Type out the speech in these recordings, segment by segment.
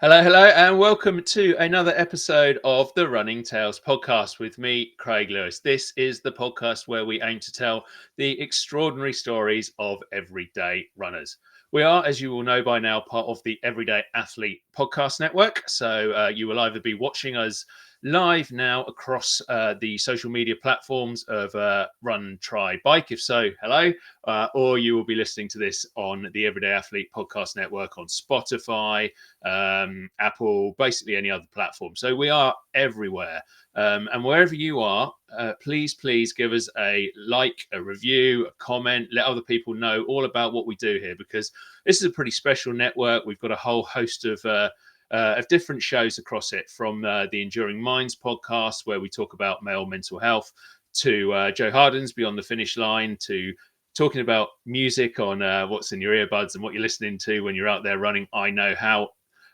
Hello, hello, and welcome to another episode of the Running Tales podcast with me, Craig Lewis. This is the podcast where we aim to tell the extraordinary stories of everyday runners. We are, as you will know by now, part of the Everyday Athlete podcast network. So you will either be watching us live now across the social media platforms of Run, Try, Bike. If so, hello. Or you will be listening to this on the Everyday Athlete podcast network on Spotify, Apple, basically any other platform. So we are everywhere. And wherever you are, please give us a like, a review, a comment, let other people know all about what we do here, because this is a pretty special network. We've got a whole host of different shows across it, from the Enduring Minds podcast, where we talk about male mental health, to Joe Harden's Beyond the Finish Line, to talking about music on what's in your earbuds and what you're listening to when you're out there running. I know how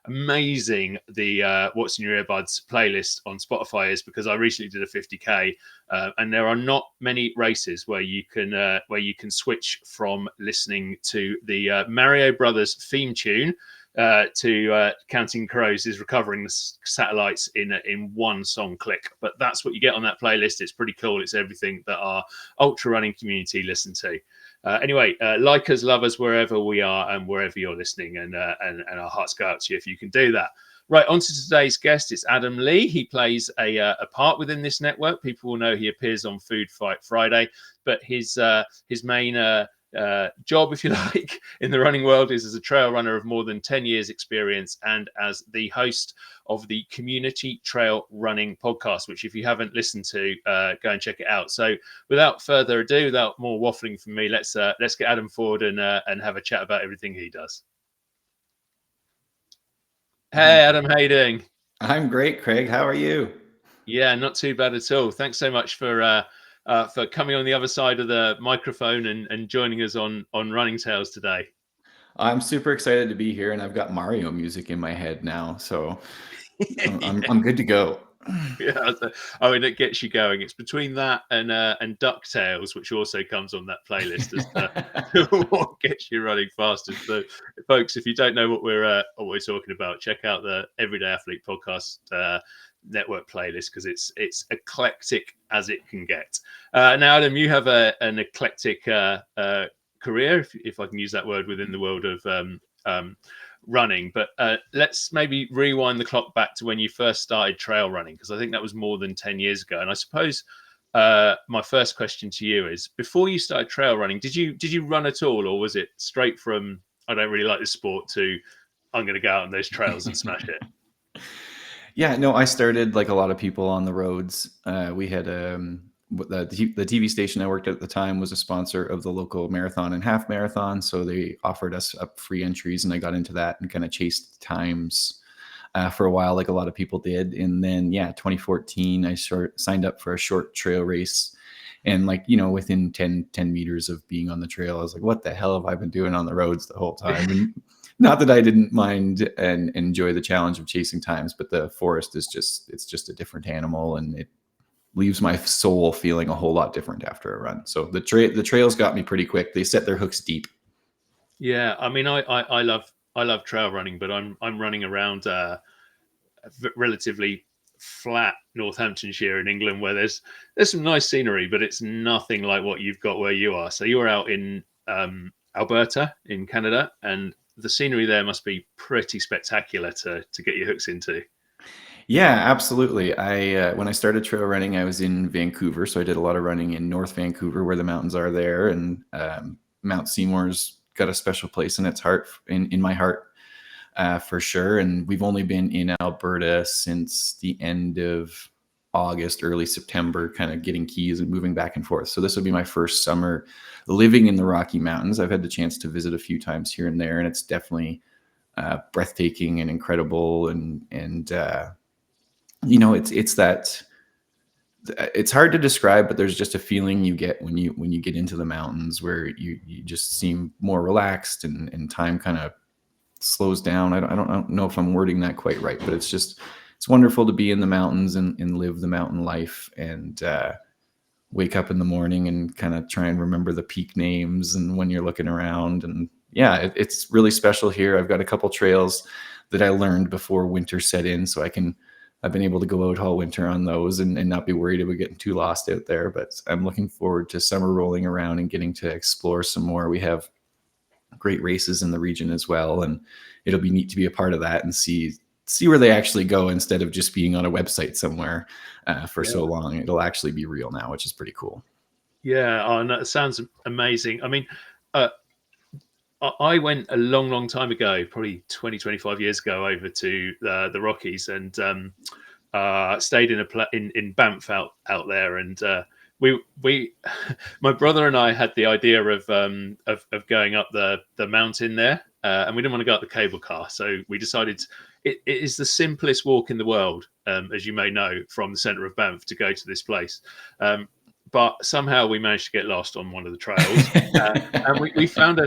amazing the what's in your earbuds playlist on Spotify is, because I recently did a 50k and there are not many races where you can switch from listening to the Mario Brothers theme tune to Counting Crows is Recovering the Satellites in one song click. But that's what you get on that playlist. It's pretty cool. It's everything that our ultra running community listen to. Anyway, like us, love us wherever we are and wherever you're listening, and our hearts go out to you if you can do that. Right, on to today's guest. It's Adam Lee. He plays a part within this network. People will know he appears on Food Fight Friday, but his main job, if you like, in the running world is as a trail runner of more than 10 years experience, and as the host of the Community Trail Running podcast, which if you haven't listened to, go and check it out. So without further ado, without more waffling from me, let's get Adam forward and have a chat about everything he does. Hey Adam, how you doing? I'm great, Craig. How are you? Yeah, not too bad at all. Thanks so much for coming on the other side of the microphone and joining us on Running Tales today. I'm super excited to be here, and I've got Mario music in my head now, so I'm good to go. Yeah, I mean, it gets you going. It's between that and DuckTales, which also comes on that playlist, as what gets you running fastest. So, folks, if you don't know what we're talking about, check out the Everyday Athlete podcast network playlist, because it's eclectic as it can get. Now, Adam, you have an eclectic career, if I can use that word, within the world of running. But let's maybe rewind the clock back to when you first started trail running, because I think that was more than 10 years ago. And I suppose my first question to you is, before you started trail running, did you run at all, or was it straight from I don't really like this sport to I'm going to go out on those trails and smash it? Yeah, no, I started like a lot of people on the roads. We had the TV station I worked at the time was a sponsor of the local marathon and half marathon, so they offered us up free entries, and I got into that and kind of chased times for a while, like a lot of people did. And then 2014 I signed up for a short trail race, and within 10 meters of being on the trail, I was like, what the hell have I been doing on the roads the whole time? And not that I didn't mind and enjoy the challenge of chasing times, but the forest is just a different animal, and it leaves my soul feeling a whole lot different after a run. So the trails got me pretty quick. They set their hooks deep. Yeah, I mean, I love trail running, but I'm running around relatively flat Northamptonshire in England, where there's some nice scenery, but it's nothing like what you've got where you are. So you're out in Alberta in Canada, and the scenery there must be pretty spectacular to get your hooks into. Yeah, absolutely. When I started trail running, I was in Vancouver, so I did a lot of running in North Vancouver, where the mountains are there, and Mount Seymour's got a special place in its heart, in my heart, for sure. And we've only been in Alberta since the end of August, early September, kind of getting keys and moving back and forth. So this will be my first summer living in the Rocky Mountains. I've had the chance to visit a few times here and there, and it's definitely breathtaking and incredible. And it's hard to describe, but there's just a feeling you get when you get into the mountains, where you just seem more relaxed, and time kind of slows down. I don't know if I'm wording that quite right, but it's wonderful to be in the mountains and live the mountain life, and wake up in the morning and kind of try and remember the peak names and when you're looking around. And yeah, it's really special here. I've got a couple trails that I learned before winter set in. So I've been able to go out all winter on those and not be worried about getting too lost out there. But I'm looking forward to summer rolling around and getting to explore some more. We have great races in the region as well, and it'll be neat to be a part of that and see where they actually go instead of just being on a website somewhere for so long. It'll actually be real now, which is pretty cool. Yeah, oh, no, it sounds amazing. I mean, I went a long time ago, probably 20, 25 years ago, over to the Rockies, and stayed in Banff out there, and we my brother and I had the idea of going up the mountain there, and we didn't want to go up the cable car, so we decided it is the simplest walk in the world, as you may know, from the centre of Banff to go to this place. But somehow we managed to get lost on one of the trails, and we found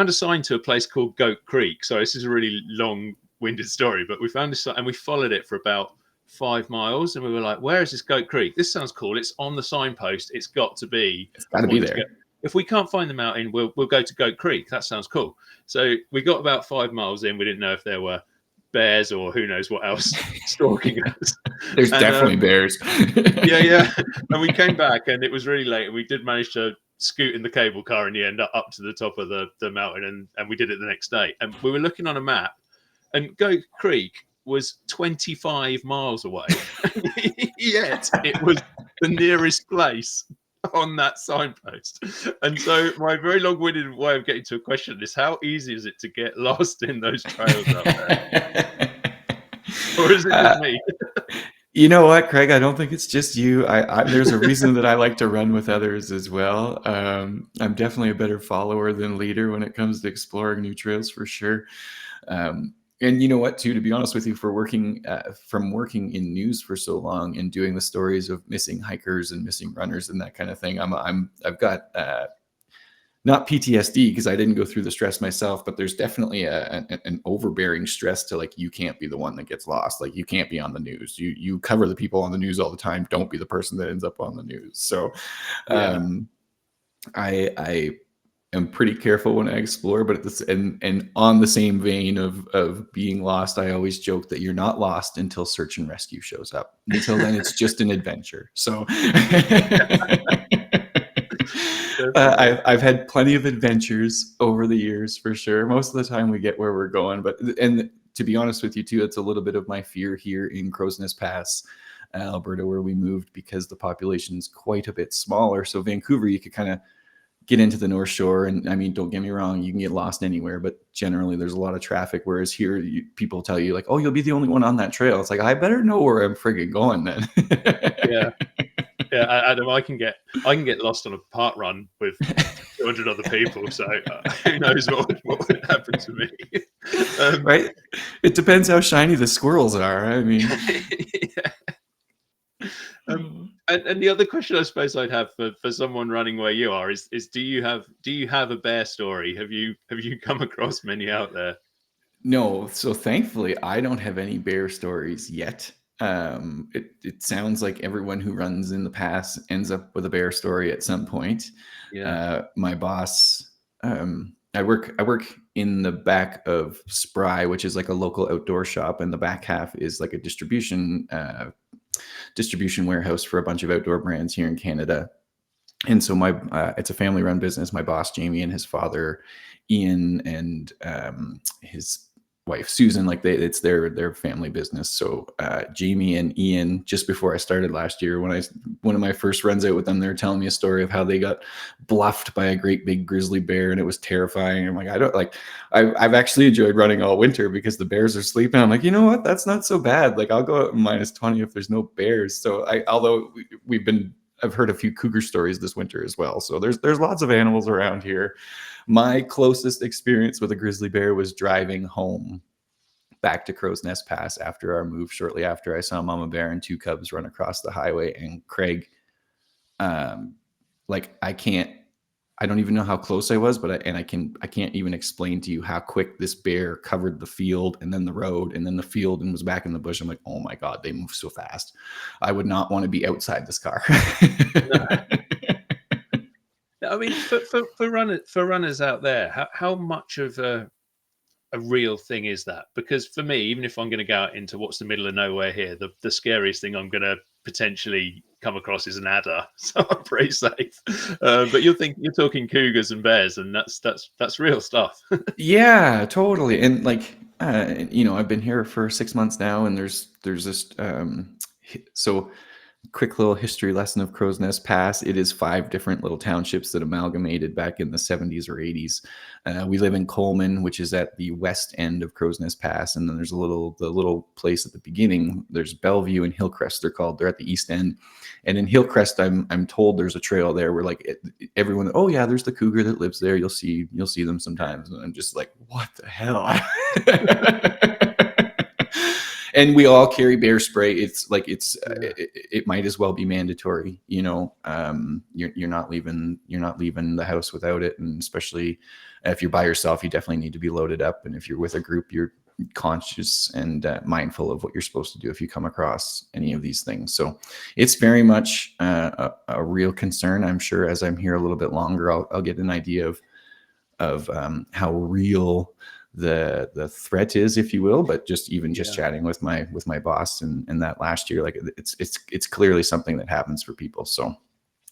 a sign to a place called Goat Creek. So this is a really long-winded story, but we found this and we followed it for about 5 miles, and we were like, "Where is this Goat Creek? This sounds cool. It's on the signpost. It's got to be. It's got to be there. If we can't find the mountain, we'll go to Goat Creek. That sounds cool." So we got about 5 miles in. We didn't know if there were bears or who knows what else stalking us. There's definitely bears. yeah. And we came back, and it was really late, and we did manage to scoot in the cable car in the end up to the top of the mountain, and we did it the next day. And we were looking on a map, and Goat Creek was 25 miles away. Yet it was the nearest place on that signpost. And so my very long-winded way of getting to a question is, how easy is it to get lost in those trails up there? Or is it just me? You know what, Craig? I don't think it's just you. There's a reason that I like to run with others as well. I'm definitely a better follower than leader when it comes to exploring new trails, for sure. And you know what, too, to be honest with you, from working in news for so long and doing the stories of missing hikers and missing runners and that kind of thing, I've got not PTSD because I didn't go through the stress myself, but there's definitely an overbearing stress to, like, you can't be the one that gets lost. Like, you can't be on the news. You cover the people on the news all the time. Don't be the person that ends up on the news. So I am pretty careful when I explore, but and on the same vein of being lost, I always joke that you're not lost until search and rescue shows up. Until then, it's just an adventure. So I've had plenty of adventures over the years, for sure. Most of the time we get where we're going, and to be honest with you too, it's a little bit of my fear here in Crow's Nest Pass, Alberta, where we moved, because the population's quite a bit smaller. So Vancouver, you could kind of get into the North Shore, and I mean, don't get me wrong, you can get lost anywhere, but generally there's a lot of traffic. Whereas here, people tell you, like, "Oh, you'll be the only one on that trail." It's like, I better know where I'm friggin' going then. Yeah, Adam, I can get lost on a park run with 200 other people. So who knows what would happen to me? Right? It depends how shiny the squirrels are. I mean. And the other question I suppose I'd have for someone running where you are is do you have a bear story? Have you come across many out there? No, so thankfully I don't have any bear stories yet. It sounds like everyone who runs in the pass ends up with a bear story at some point. Yeah. My boss, I work in the back of Spry, which is like a local outdoor shop, and the back half is like a distribution warehouse for a bunch of outdoor brands here in Canada. And so it's a family run business. My boss, Jamie, and his father, Ian, and his wife, Susan, like it's their family business. So Jamie and Ian, just before I started last year, one of my first runs out with them, they're telling me a story of how they got bluffed by a great big grizzly bear, and it was terrifying. I'm like, I've actually enjoyed running all winter because the bears are sleeping. I'm like, you know what? That's not so bad. Like, I'll go out -20 if there's no bears. So although I've heard a few cougar stories this winter as well. So there's lots of animals around here. My closest experience with a grizzly bear was driving home back to Crow's Nest Pass after our move. Shortly after, I saw Mama Bear and 2 cubs run across the highway. And Craig, I don't even know how close I was, but I can't even explain to you how quick this bear covered the field and then the road and then the field and was back in the bush. I'm like, oh my God, they move so fast. I would not want to be outside this car. I mean, for runners out there, how much of a real thing is that? Because for me, even if I'm going to go out into what's the middle of nowhere here, the scariest thing I'm going to potentially come across is an adder, so I'm pretty safe. But you're talking cougars and bears, and that's real stuff. Yeah, totally. And like, I've been here for 6 months now, and there's this. So quick little history lesson of Crow's Nest Pass. It is 5 different little townships that amalgamated back in the 70s or 80s. We live in Coleman, which is at the west end of Crow's Nest Pass, and then there's the little place at the beginning. There's Bellevue and Hillcrest. They're at the east end, and in Hillcrest, I'm told there's a trail there where like everyone, oh yeah, there's the cougar that lives there. You'll see them sometimes, and I'm just like, what the hell? And we all carry bear spray. It's like it might as well be mandatory. You're not leaving the house without it, and especially if you're by yourself, you definitely need to be loaded up. And if you're with a group, you're conscious and mindful of what you're supposed to do if you come across any of these things. So it's very much a real concern. I'm sure as I'm here a little bit longer, I'll get an idea of how real the threat is, if you will. But just chatting with my boss and that last year, like it's clearly something that happens for people. So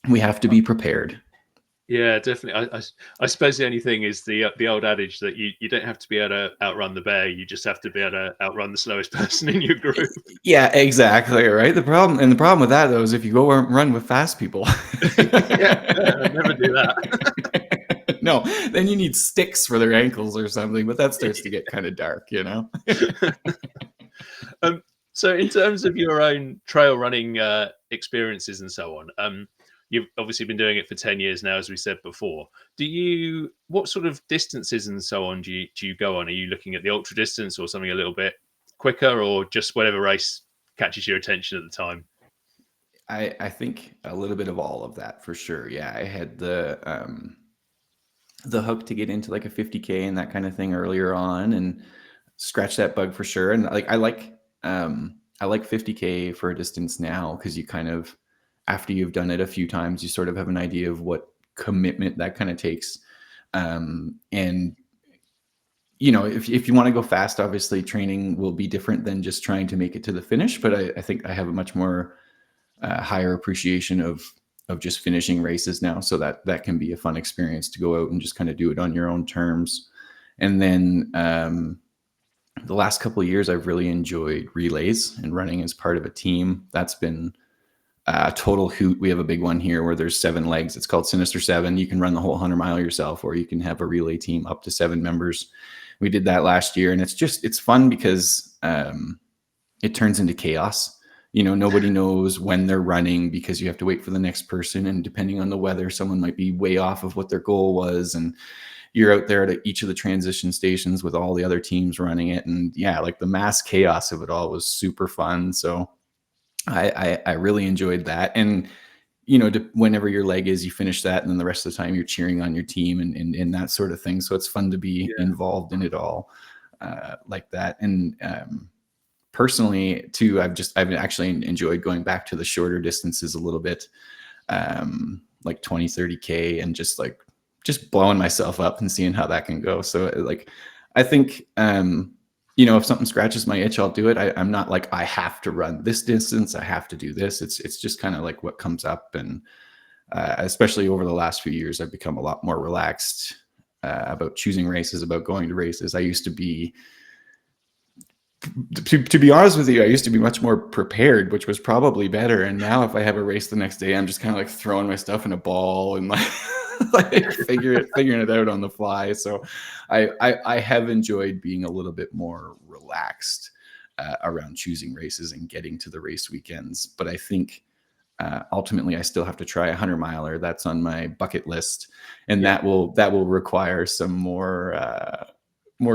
we have to be prepared. Yeah, definitely. I suppose the only thing is the old adage that you don't have to be able to outrun the bear, you just have to be able to outrun the slowest person in your group. Yeah, exactly. Right. The problem with that though is if you go run with fast people. yeah, I'd never do that. No, then you need sticks for their ankles or something, but that starts to get kind of dark, So in terms of your own trail running experiences and so on, you've obviously been doing it for 10 years now, as we said before. What sort of distances and so on do you go on? Are you looking at the ultra distance or something a little bit quicker, or just whatever race catches your attention at the time? I think a little bit of all of that for sure. Yeah, I had the hook to get into like a 50K and that kind of thing earlier on, and scratch that bug for sure. And like I like 50K for a distance now, because you kind of, after you've done it a few times, you sort of have an idea of what commitment that kind of takes. And if you want to go fast, obviously training will be different than just trying to make it to the finish. But I think I have a much more higher appreciation of just finishing races now. So that can be a fun experience to go out and just kind of do it on your own terms. And then the last couple of years, I've really enjoyed relays and running as part of a team. That's been a total hoot. We have a big one here where there's 7 legs. It's called Sinister 7. You can run the whole 100-mile yourself, or you can have a relay team up to 7 members. We did that last year, and it's fun because it turns into chaos. Nobody knows when they're running because you have to wait for the next person. And depending on the weather, someone might be way off of what their goal was. And you're out there at each of the transition stations with all the other teams running it. And yeah, like the mass chaos of it all was super fun. So I really enjoyed that. And, whenever your leg is, you finish that. And then the rest of the time you're cheering on your team and that sort of thing. So it's fun to be involved in it all like that. And personally too, I've actually enjoyed going back to the shorter distances a little bit, like 20, 30K, and just blowing myself up and seeing how that can go. So like, I think, if something scratches my itch, I'll do it. I'm not like, I have to run this distance, I have to do this. It's just kind of like what comes up. And especially over the last few years, I've become a lot more relaxed about choosing races, about going to races. I used to be, to be honest with you, I used to be much more prepared, which was probably better. And now if I have a race the next day, I'm just kind of like throwing my stuff in a ball and like figuring it out on the fly. So I have enjoyed being a little bit more relaxed around choosing races and getting to the race weekends. But I think ultimately I still have to try a 100-miler. That's on my bucket list, and that will require some more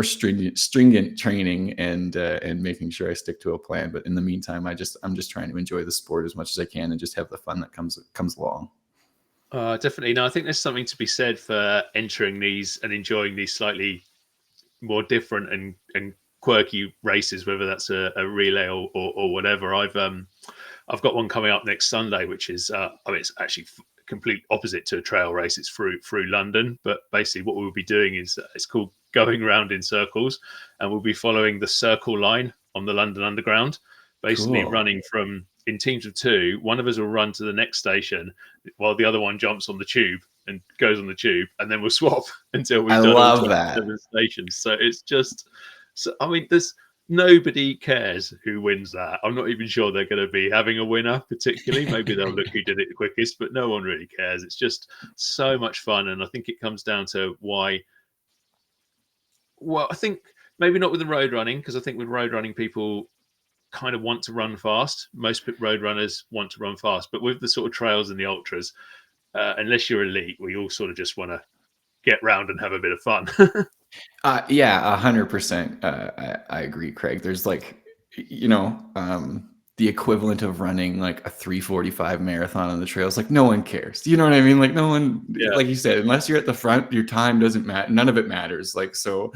stringent training and making sure I stick to a plan. But in the meantime, I'm just trying to enjoy the sport as much as I can and just have the fun that comes along. Definitely. No, I think there's something to be said for entering these and enjoying these slightly more different and quirky races, whether that's a relay or whatever. I've got one coming up next Sunday, which is it's actually complete opposite to a trail race. It's through London, but basically what we'll be doing is it's called going around in circles, and we'll be following the Circle Line on the London Underground, basically Cool. running from in teams of two. One of us will run to the next station while the other one jumps on the tube and goes on the tube, and then we'll swap until I we've done all love that. 27 stations. So it's just, so I mean, there's nobody cares who wins that. I'm not even sure they're going to be having a winner particularly. Maybe they'll look who did it the quickest, but no one really cares. It's just so much fun, and I think it comes down to why. Well, I think maybe not with the road running, because I think with road running people kind of want to run fast. Most road runners want to run fast, but with the sort of trails and the ultras, unless you're elite, we all sort of just want to get round and have a bit of fun. Yeah, 100%. I agree, Craig. There's like, you know, the equivalent of running like a 3:45 marathon on the trails. Like no one cares. You know what I mean? Like no one, Yeah. like you said, unless you're at the front, your time doesn't matter. None of it matters. Like, so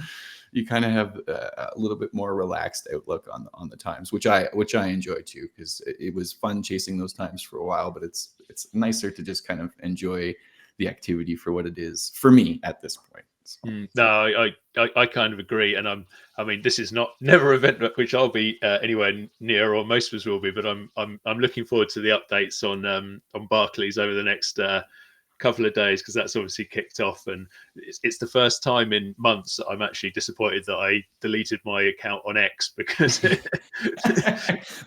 you kind of have a little bit more relaxed outlook on the times, which I enjoy too, because it was fun chasing those times for a while, but it's nicer to just kind of enjoy the activity for what it is for me at this point. So. No, I kind of agree, and I mean, this is never an event which I'll be anywhere near, or most of us will be. But I'm looking forward to the updates on Barclays over the next couple of days, because that's obviously kicked off, and it's the first time in months that I'm actually disappointed that I deleted my account on X, because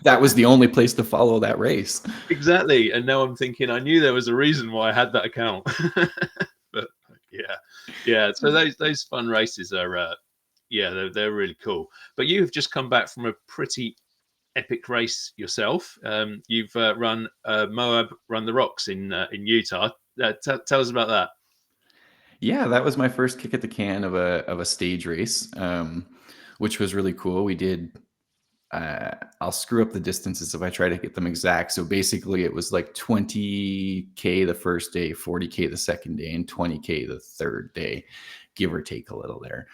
that was the only place to follow that race. Exactly, and now I'm thinking I knew there was a reason why I had that account. But yeah. So those fun races are, they're really cool. But you've just come back from a pretty epic race yourself. You've run Moab Run the Rocks in Utah. Tell us about that. Yeah, that was my first kick at the can of a stage race, which was really cool. We did. I'll screw up the distances if I try to get them exact. So basically, it was like 20K the first day, 40K the second day, and 20K the third day, give or take a little there.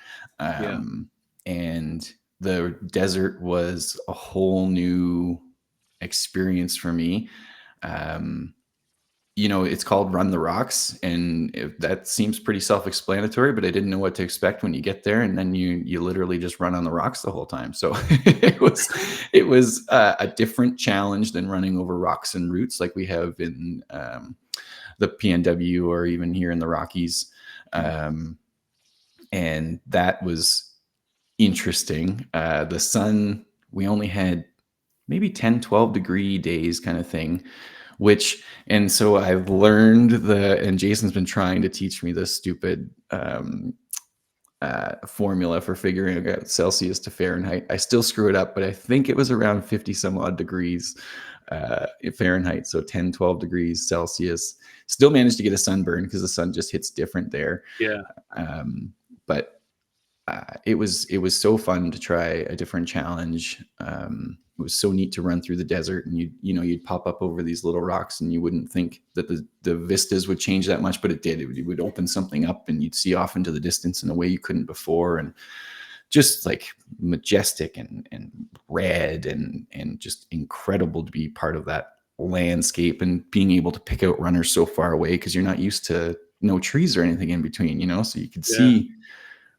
And the desert was a whole new experience for me. You know, it's called Run the Rocks, and that seems pretty self-explanatory, but I didn't know what to expect when you get there, and then you literally just run on the rocks the whole time. So it was a different challenge than running over rocks and roots like we have in the PNW or even here in the Rockies, and that was interesting. The sun, we only had maybe 10, 12 degree days kind of thing. And so I've learned and Jason's been trying to teach me this stupid formula for figuring out Celsius to Fahrenheit. I still screw it up, but I think it was around 50 some odd degrees Fahrenheit. So 10, 12 degrees Celsius. Still managed to get a sunburn because the sun just hits different there. Yeah. But it was so fun to try a different challenge. It was so neat to run through the desert, and you'd pop up over these little rocks, and you wouldn't think that the vistas would change that much, but it did. It would open something up, and you'd see off into the distance in a way you couldn't before, and just like majestic and red and just incredible to be part of that landscape and being able to pick out runners so far away, because you're not used to no trees or anything in between, so you could see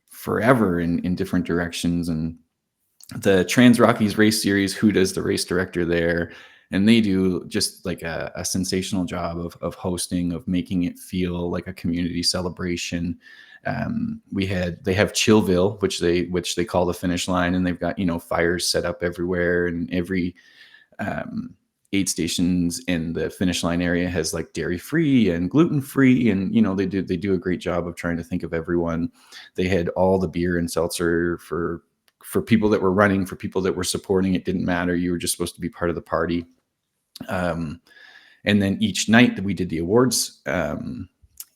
forever in different directions. And the Trans Rockies race series, Huda's the race director there, and they do just like a sensational job of hosting, of making it feel like a community celebration. They have Chillville, which they call the finish line, and they've got fires set up everywhere, and every 8 stations in the finish line area has like dairy free and gluten free, and they do a great job of trying to think of everyone. They had all the beer and seltzer for people that were running, for people that were supporting. It didn't matter. You were just supposed to be part of the party. And then each night that we did the awards in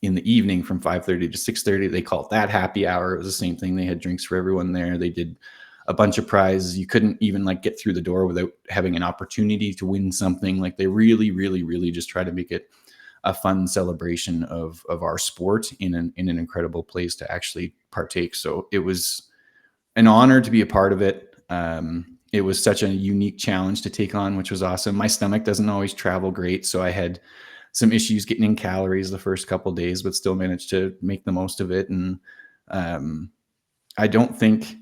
the evening from 5:30 to 6:30, they called that happy hour. It was the same thing. They had drinks for everyone there. They did a bunch of prizes. You couldn't even like get through the door without having an opportunity to win something. Like they really, really, really just try to make it a fun celebration of our sport in an incredible place to actually partake. So it was an honor to be a part of it. It was such a unique challenge to take on, which was awesome. My stomach doesn't always travel great, so I had some issues getting in calories the first couple of days, but still managed to make the most of it. And I don't think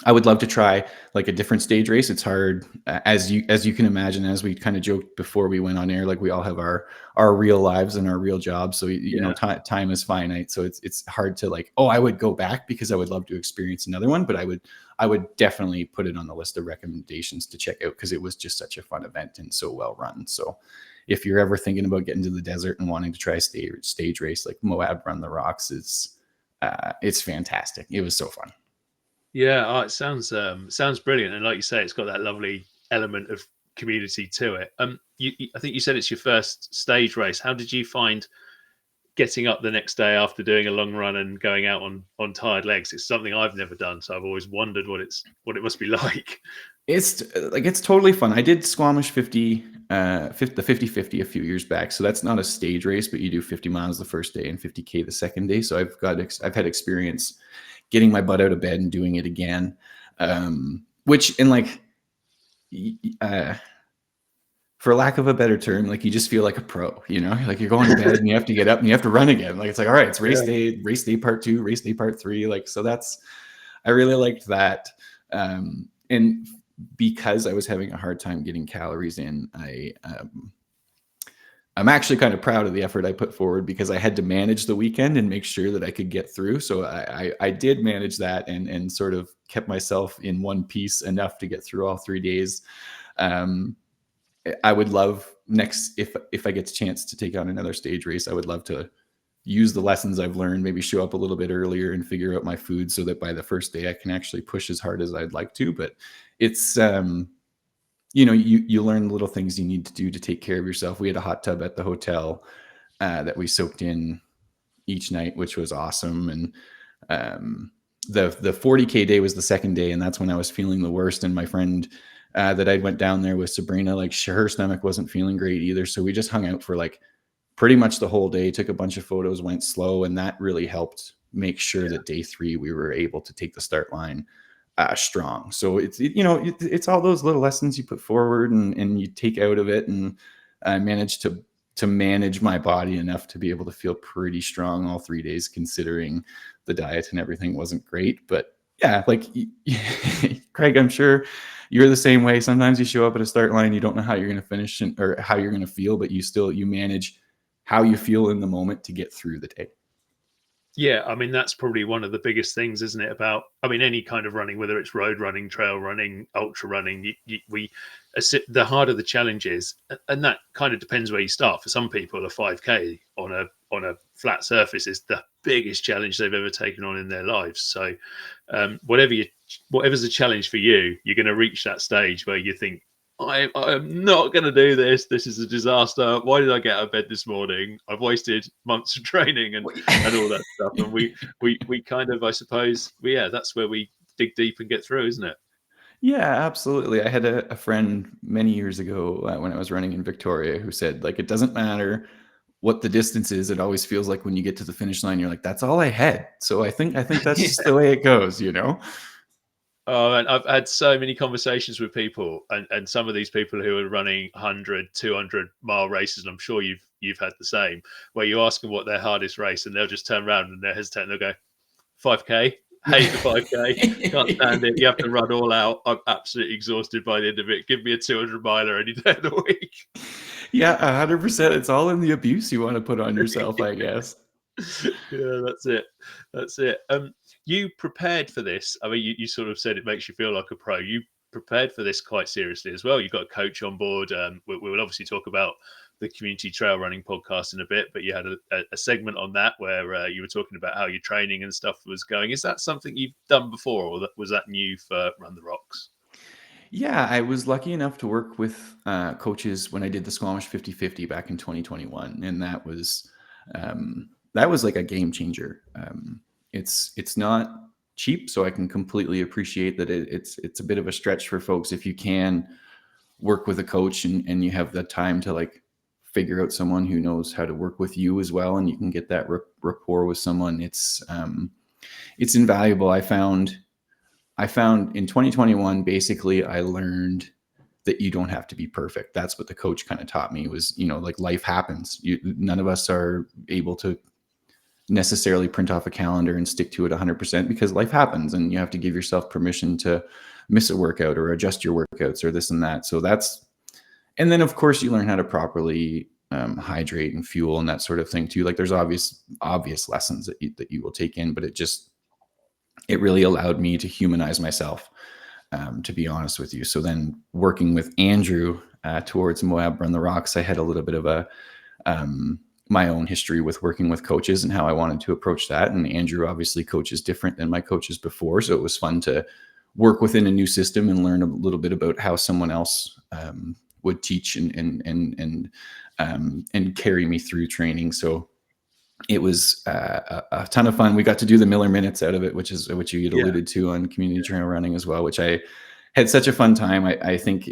I would love to try like a different stage race. It's hard, as you can imagine, as we kind of joked before we went on air. Like we all have our real lives and our real jobs, so you know time is finite. So it's hard to like, oh, I would go back because I would love to experience another one, but I would definitely put it on the list of recommendations to check out because it was just such a fun event and so well run. So if you're ever thinking about getting to the desert and wanting to try a stage race, like Moab Run the Rocks is it's fantastic. It was so fun. Yeah, it sounds brilliant, and like you say, it's got that lovely element of community to it. I think you said it's your first stage race. How did you find getting up the next day after doing a long run and going out on tired legs? It's something I've never done, so I've always wondered what it must be like. It's totally fun. I did Squamish 50, the 50-50 a few years back. So that's not a stage race, but you do 50 miles the first day and 50K the second day. So I've had experience getting my butt out of bed and doing it again. Which in like, for lack of a better term, like you just feel like a pro, you know, like you're going to bed and you have to get up and you have to run again. Like, it's like, all right, it's race day part 2, race day part 3. Like, so I really liked that. And because I was having a hard time getting calories in, I'm actually kind of proud of the effort I put forward because I had to manage the weekend and make sure that I could get through. So I did manage that and sort of kept myself in one piece enough to get through all 3 days. I would love if I get a chance to take on another stage race, I would love to use the lessons I've learned, maybe show up a little bit earlier and figure out my food so that by the first day I can actually push as hard as I'd like to. But it's, you know, you learn little things you need to do to take care of yourself. We had a hot tub at the hotel that we soaked in each night, which was awesome. And the 40K day was the second day, and that's when I was feeling the worst. And my friend that I went down there with, Sabrina, like her stomach wasn't feeling great either. So we just hung out for like pretty much the whole day, took a bunch of photos, went slow, and that really helped make sure that day 3 we were able to take the start line strong. So it's all those little lessons you put forward and you take out of it, and I managed to manage my body enough to be able to feel pretty strong all 3 days, considering the diet and everything wasn't great. But yeah, like Craig, I'm sure you're the same way. Sometimes you show up at a start line, you don't know how you're going to finish or how you're going to feel, but you manage how you feel in the moment to get through the day. Yeah, I mean, that's probably one of the biggest things, isn't it? About, I mean, any kind of running, whether it's road running, trail running, ultra running, the harder the challenge is, and that kind of depends where you start. For some people, a 5K on a flat surface is the biggest challenge they've ever taken on in their lives. So, whatever's a challenge for you, you're going to reach that stage where you think, I am not going to do this. This is a disaster. Why did I get out of bed this morning? I've wasted months of training and all that stuff. And we kind of, I suppose, that's where we dig deep and get through, isn't it? Yeah, absolutely. I had a friend many years ago when I was running in Victoria who said, like, it doesn't matter what the distance is. It always feels like when you get to the finish line, you're like, that's all I had. So I think that's just the way it goes, you know? Oh, and I've had so many conversations with people, and some of these people who are running 100, 200-mile races, and I'm sure you've had the same, where you ask them what their hardest race, and they'll just turn around and they're hesitant, and they'll go, 5K, hate the 5K, can't stand it, you have to run all out, I'm absolutely exhausted by the end of it, give me a 200-miler any day of the week. Yeah, 100%. It's all in the abuse you want to put on yourself, I guess. Yeah, that's it. You prepared for this. I mean, you sort of said it makes you feel like a pro. You prepared for this quite seriously as well. You've got a coach on board. We will obviously talk about the community trail running podcast in a bit, but you had a segment on that where you were talking about how your training and stuff was going. Is that something you've done before, or was that new for Run the Rocks? Yeah, I was lucky enough to work with coaches when I did the Squamish 50-50 back in 2021, and that was like a game changer. It's not cheap, so I can completely appreciate that it's a bit of a stretch for folks if you can work with a coach and you have the time to like figure out someone who knows how to work with you as well, and you can get that rapport with someone. It's invaluable. I found in 2021, basically, I learned that you don't have to be perfect. That's what the coach kind of taught me was, like life happens. None of us are able to necessarily print off a calendar and stick to it 100% because life happens and you have to give yourself permission to miss a workout or adjust your workouts or this and that. So and then of course you learn how to properly hydrate and fuel and that sort of thing too. Like there's obvious lessons that you will take in, but it really allowed me to humanize myself, to be honest with you. So then working with Andrew towards Moab Run the Rocks, I had a little bit of my own history with working with coaches and how I wanted to approach that. And Andrew obviously coaches different than my coaches before. So it was fun to work within a new system and learn a little bit about how someone else would teach and carry me through training. So it was a ton of fun. We got to do the Miller Minutes out of it, which you had alluded to on community trail running as well, which I had such a fun time. I think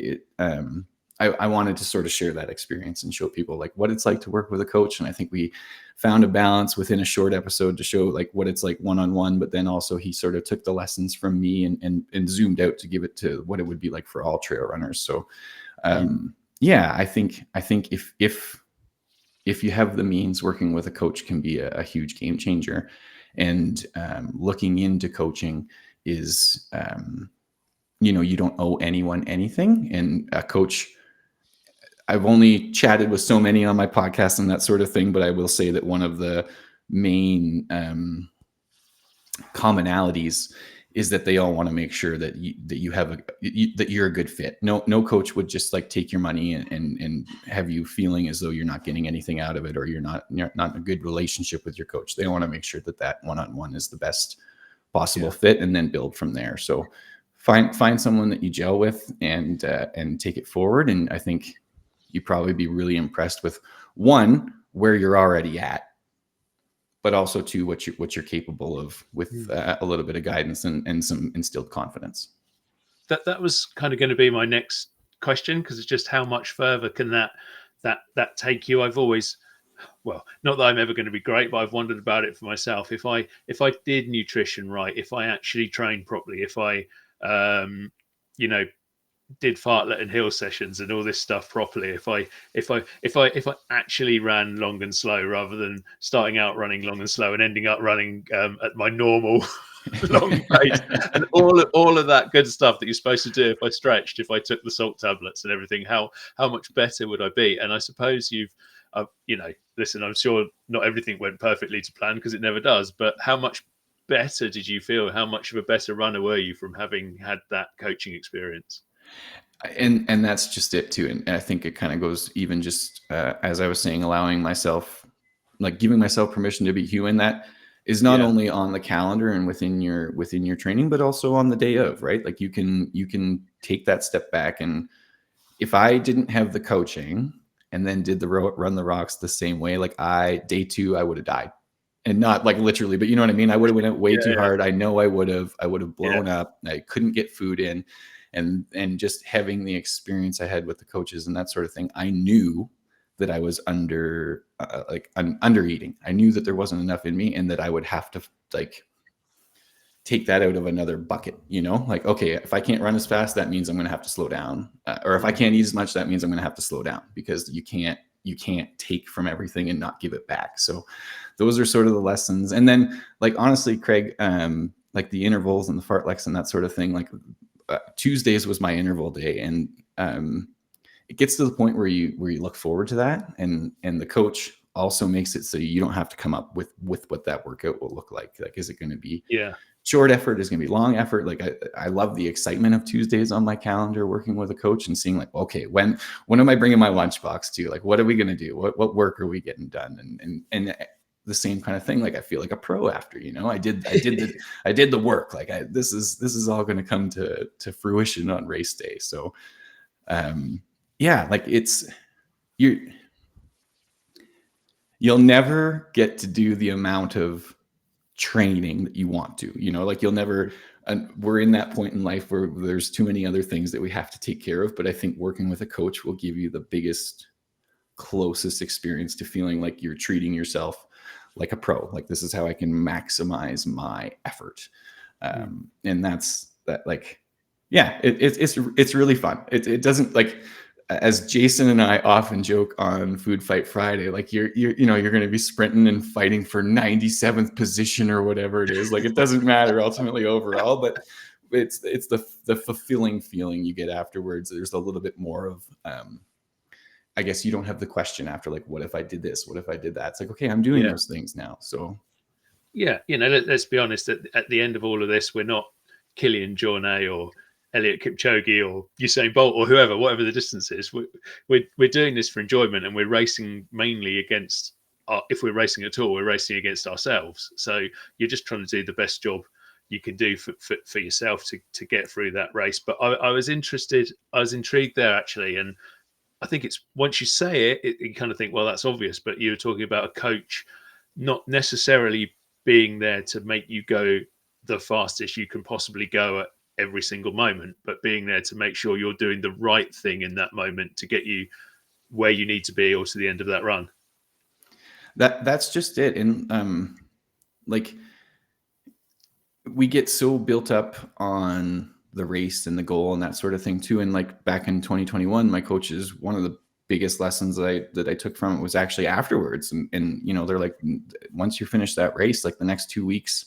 I wanted to sort of share that experience and show people like what it's like to work with a coach. And I think we found a balance within a short episode to show like what it's like one-on-one, but then also he sort of took the lessons from me and zoomed out to give it to what it would be like for all trail runners. So I think if you have the means, working with a coach can be a huge game changer. And looking into coaching is, you don't owe anyone anything. And a coach, I've only chatted with so many on my podcast and that sort of thing, but I will say that one of the main commonalities is that they all want to make sure that you're a good fit. No coach would just like take your money and have you feeling as though you're not getting anything out of it, or you're not in a good relationship with your coach. They want to make sure that one-on-one is the best possible fit, and then build from there. So find someone that you gel with and take it forward. And I think you'd probably be really impressed with, one, where you're already at, but also two, what you're capable of with a little bit of guidance and some instilled confidence. That was kind of going to be my next question, because it's just how much further can that take you? I've always, well, not that I'm ever going to be great, but I've wondered about it for myself. If I did nutrition right, if I actually trained properly, if I did fartlet and hill sessions and all this stuff properly, if I actually ran long and slow rather than starting out running long and slow and ending up running at my normal long pace, and all of that good stuff that you're supposed to do, if I stretched, if I took the salt tablets and everything, how much better would I be? And I suppose you've listen, I'm sure not everything went perfectly to plan, because it never does, but how much better did you feel? How much of a better runner were you from having had that coaching experience? And that's just it too. And I think it kind of goes even just as I was saying, allowing myself, like giving myself permission to be human. That is not only on the calendar and within your training, but also on the day of, right? Like you can take that step back. And if I didn't have the coaching and then did the Run the Rocks the same way, like day 2, I would have died. And not like literally, but you know what I mean? I would have went way too hard. I know I would have blown up. I couldn't get food in. And just having the experience I had with the coaches and that sort of thing, I knew that I was under eating. I knew that there wasn't enough in me, and that I would have to like take that out of another bucket, like, okay, if I can't run as fast, that means I'm going to have to slow down. Or if I can't eat as much, that means I'm going to have to slow down, because you can't take from everything and not give it back. So those are sort of the lessons. And then like, honestly, Craig, like the intervals and the fartleks and that sort of thing, like Tuesdays was my interval day. And it gets to the point where you look forward to that. And the coach also makes it so you don't have to come up with what that workout will look like. Like, is it going to be short effort? Is going to be long effort? Like I love the excitement of Tuesdays on my calendar, working with a coach and seeing like, okay, when am I bringing my lunchbox to? Like, what are we going to do? What work are we getting done? And the same kind of thing. Like I feel like a pro after, I did the work. Like this is all going to come to fruition on race day. So, like you'll never get to do the amount of training that you want to, like you'll never, we're in that point in life where there's too many other things that we have to take care of. But I think working with a coach will give you the biggest, closest experience to feeling like you're treating yourself like a pro. Like, this is how I can maximize my effort. And that's that, like, Yeah, it's really fun. It doesn't, like, as Jason and I often joke on Food Fight Friday, like you're going to be sprinting and fighting for 97th position or whatever it is. Like, it doesn't matter ultimately overall, but it's the fulfilling feeling you get afterwards. There's a little bit more of, I guess you don't have the question after, like, what if I did this? What if I did that? It's like, okay, I'm doing those things now. So yeah, let's be honest. At the end of all of this, we're not Kilian Jornet or Elliot Kipchoge or Usain Bolt or whoever, whatever the distance is. We're doing this for enjoyment, and we're racing mainly against. If we're racing at all, we're racing against ourselves. So you're just trying to do the best job you can do for yourself to get through that race. But I was intrigued there actually, and I think it's once you say it, you kind of think, well, that's obvious. But you were talking about a coach not necessarily being there to make you go the fastest you can possibly go at every single moment, but being there to make sure you're doing the right thing in that moment to get you where you need to be or to the end of that run. that's just it. And like, we get so built up on the race and the goal and that sort of thing too. And like back in 2021, my coaches, one of the biggest lessons that I took from it was actually afterwards. And they're like, once you finish that race, like the next 2 weeks,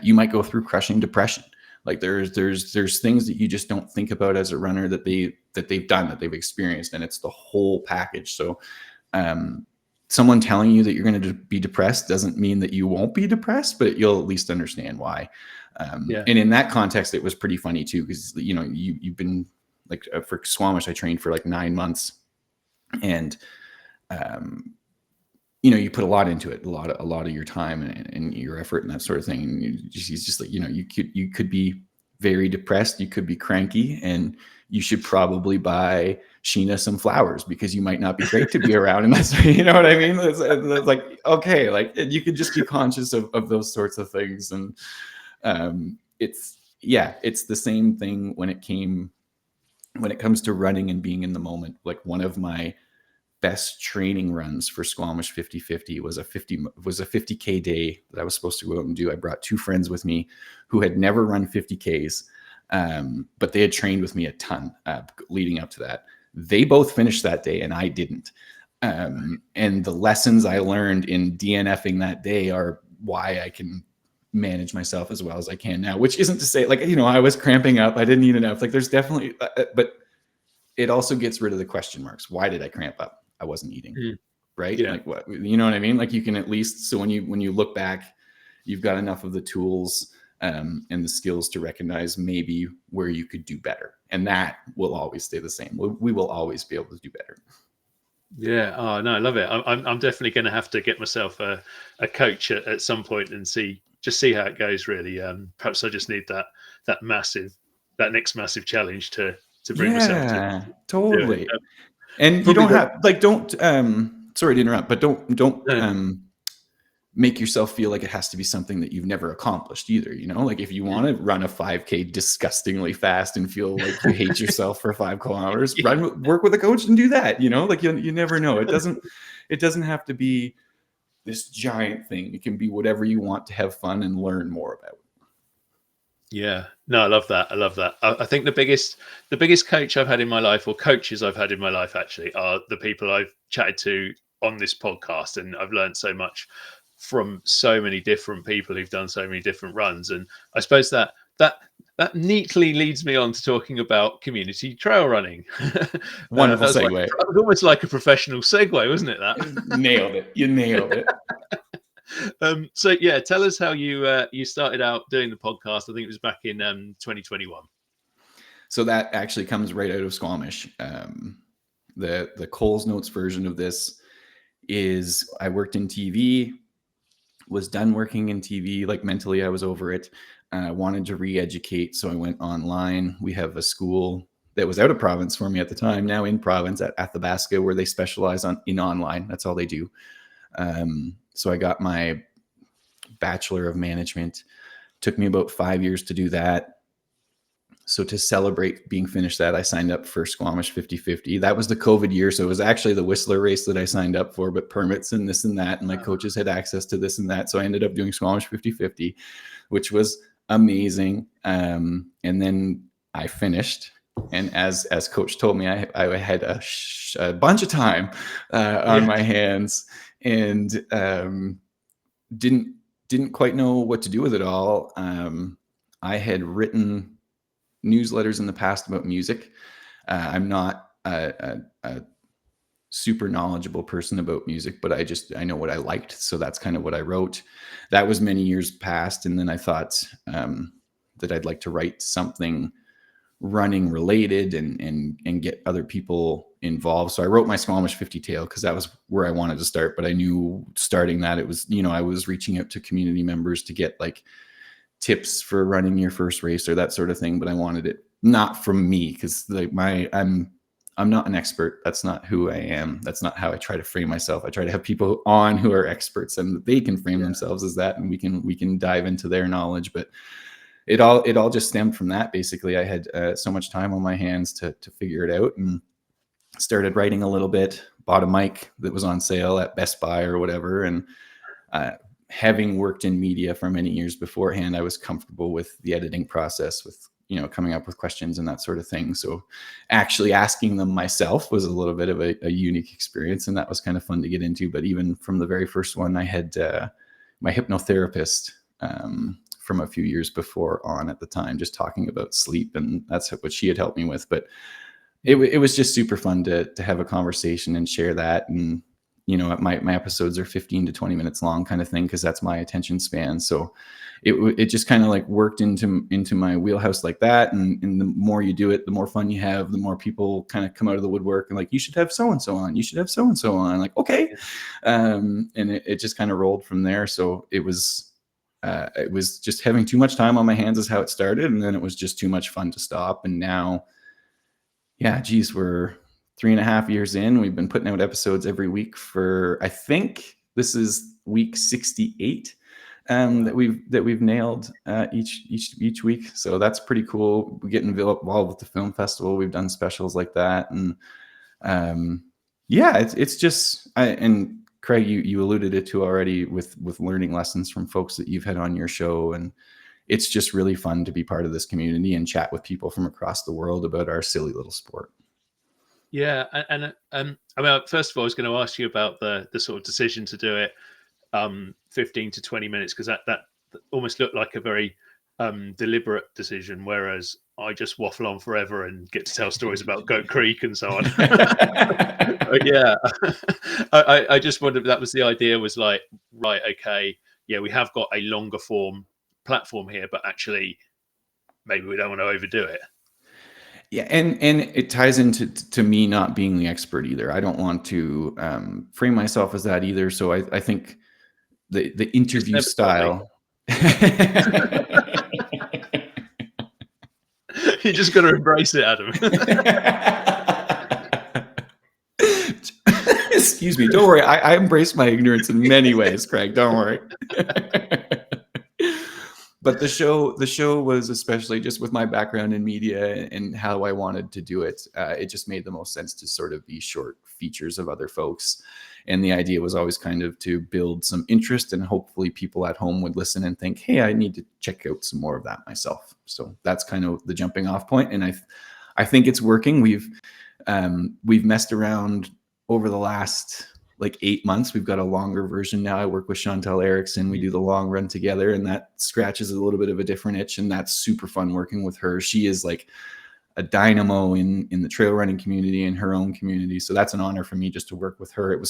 you might go through crushing depression. Like there's things that you just don't think about as a runner that they've done, that they've experienced, and it's the whole package. So someone telling you that you're going to be depressed doesn't mean that you won't be depressed, but you'll at least understand why. And in that context, it was pretty funny too, because you've been like, for Squamish, I trained for like 9 months, and you put a lot into it, a lot of your time and your effort and that sort of thing. And he's just like, you could be very depressed, you could be cranky, and you should probably buy Sheena some flowers because you might not be great to be around. And that's, you know what I mean? It's like, okay, like you could just be conscious of those sorts of things. And it's the same thing when it comes to running and being in the moment. Like, one of my best training runs for Squamish 50/50 was a 50K day that I was supposed to go out and do. I brought 2 friends with me who had never run 50Ks, but they had trained with me a ton leading up to that. They both finished that day and I didn't. And the lessons I learned in DNFing that day are why I can manage myself as well as I can now, which isn't to say, like, I was cramping up, I didn't eat enough. Like, there's definitely, but it also gets rid of the question marks. Why did I cramp up? I wasn't eating, right? Yeah. Like, what, you know what I mean? Like, you can at least, so when you look back, you've got enough of the tools and the skills to recognize maybe where you could do better. And that will always stay the same. We will always be able to do better. Yeah. Oh no, I love it. I'm definitely going to have to get myself a coach at some point and see how it goes. Really. Perhaps I just need that next massive challenge to bring myself to totally. do it. And you don't have, like, don't sorry to interrupt, but don't make yourself feel like it has to be something that you've never accomplished either. Like, if you want to run a 5K disgustingly fast and feel like you hate yourself for 5 kilometers, work with a coach and do that. Like, you never know. It doesn't have to be this giant thing. It can be whatever you want to have fun and learn more about. Yeah, no, I love that. I think the biggest coach I've had in my life, or coaches I've had in my life, actually, are the people I've chatted to on this podcast, and I've learned so much from so many different people who've done so many different runs. And I suppose that neatly leads me on to talking about community trail running. Wonderful segue. That was almost like a professional segue, wasn't it? That nailed it. You nailed it. So yeah, tell us how you started out doing the podcast. I think it was back in 2021. So that actually comes right out of Squamish. The Coles Notes version of this is, I worked in TV, was done working in TV, like, mentally I was over it. Wanted to re-educate, so I went online. We have a school that was out of province for me at the time, now in province, at Athabasca, where they specialize in online. That's all they do. So I got my Bachelor of Management. Took me about 5 years to do that. So to celebrate being finished that, I signed up for Squamish 50/50. That was the COVID year. So it was actually the Whistler race that I signed up for, but permits and this and that. And my coaches had access to this and that. So I ended up doing Squamish 50/50, which was amazing. And then I finished. And as coach told me, I had a bunch of time on my hands, and didn't quite know what to do with it all. I had written newsletters in the past about music. I'm not a super knowledgeable person about music, but I know what I liked. So that's kind of what I wrote. That was many years past. And then I thought that I'd like to write something running related and get other people involved. So I wrote my Squamish 50 tale because that was where I wanted to start. But I knew starting that it was, I was reaching out to community members to get like tips for running your first race or that sort of thing. But I wanted it not from me, because like I'm not an expert. That's not who I am. That's not how I try to frame myself. I try to have people on who are experts, and they can frame themselves as that, and we can dive into their knowledge. But it all just stemmed from that. Basically, I had so much time on my hands to figure it out, and started writing a little bit. Bought a mic that was on sale at Best Buy or whatever, and having worked in media for many years beforehand, I was comfortable with the editing process, with coming up with questions and that sort of thing. So actually asking them myself was a little bit of a unique experience, and that was kind of fun to get into. But even from the very first one, I had my hypnotherapist from a few years before on at the time, just talking about sleep, and that's what she had helped me with. But it was just super fun to have a conversation and share that. And my episodes are 15 to 20 minutes long, kind of thing, because that's my attention span. So it just kind of like worked into my wheelhouse like that. And the more you do it, the more fun you have, the more people kind of come out of the woodwork and like, you should have so-and-so on, you should have so-and-so on. Like, okay. And it just kind of rolled from there. So it was just having too much time on my hands is how it started. And then it was just too much fun to stop. And now, we're 3.5 years in. We've been putting out episodes every week for, I think this is week 68 that we've nailed each week. So that's pretty cool. We get involved with the film festival. We've done specials like that, and it's just and Craig, you alluded it to already with learning lessons from folks that you've had on your show, and it's just really fun to be part of this community and chat with people from across the world about our silly little sport. Yeah, and I mean, first of all, I was going to ask you about the sort of decision to do it 15 to 20 minutes, because that almost looked like a very deliberate decision, whereas I just waffle on forever and get to tell stories about Goat Creek and so on. But yeah, I just wondered if that was the idea, was like, right, okay, yeah, we have got a longer form platform here, but actually maybe we don't want to overdo it. Yeah, and it ties into me not being the expert either. I don't want to frame myself as that either. So I think the interview style. You just got to embrace it, Adam. Excuse me. Don't worry. I embrace my ignorance in many ways, Craig. Don't worry. But the show was, especially just with my background in media and how I wanted to do it, it just made the most sense to sort of be short features of other folks. And the idea was always kind of to build some interest, and hopefully people at home would listen and think, hey, I need to check out some more of that myself. So that's kind of the jumping off point. And I think it's working. We've messed around over the last like 8 months. We've got a longer version now. I work with Chantal Erickson. We do the long run together, and that scratches a little bit of a different itch, and that's super fun working with her. She is like a dynamo in the trail running community, in her own community. So that's an honor for me just to work with her.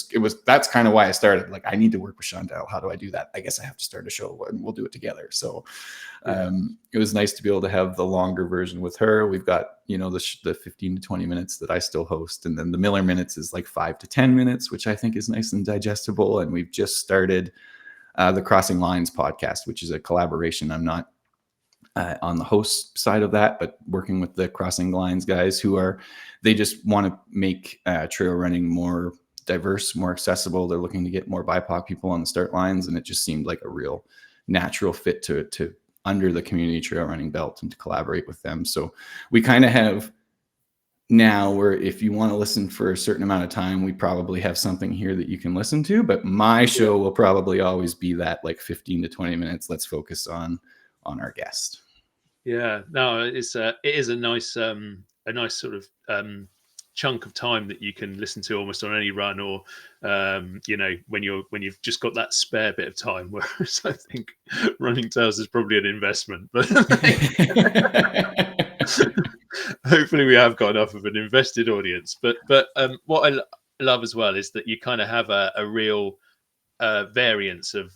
That's kind of why I started. Like, I need to work with Chantal. How do I do that? I guess I have to start a show and we'll do it together. So it was nice to be able to have the longer version with her. We've got, the 15 to 20 minutes that I still host. And then the Miller Minutes is like 5 to 10 minutes, which I think is nice and digestible. And we've just started the Crossing Lines podcast, which is a collaboration. I'm not on the host side of that, but working with the Crossing Lines guys they just want to make trail running more diverse, more accessible. They're looking to get more BIPOC people on the start lines. And it just seemed like a real natural fit to under the community trail running belt and to collaborate with them. So we kind of have now where if you want to listen for a certain amount of time, we probably have something here that you can listen to, but my show will probably always be that like 15 to 20 minutes. Let's focus on our guest. Yeah, no, it is a nice sort of chunk of time that you can listen to almost on any run, or when you've just got that spare bit of time. Whereas I think Running Tales is probably an investment, but hopefully we have got enough of an invested audience. But what love as well is that you kind of have a real variance of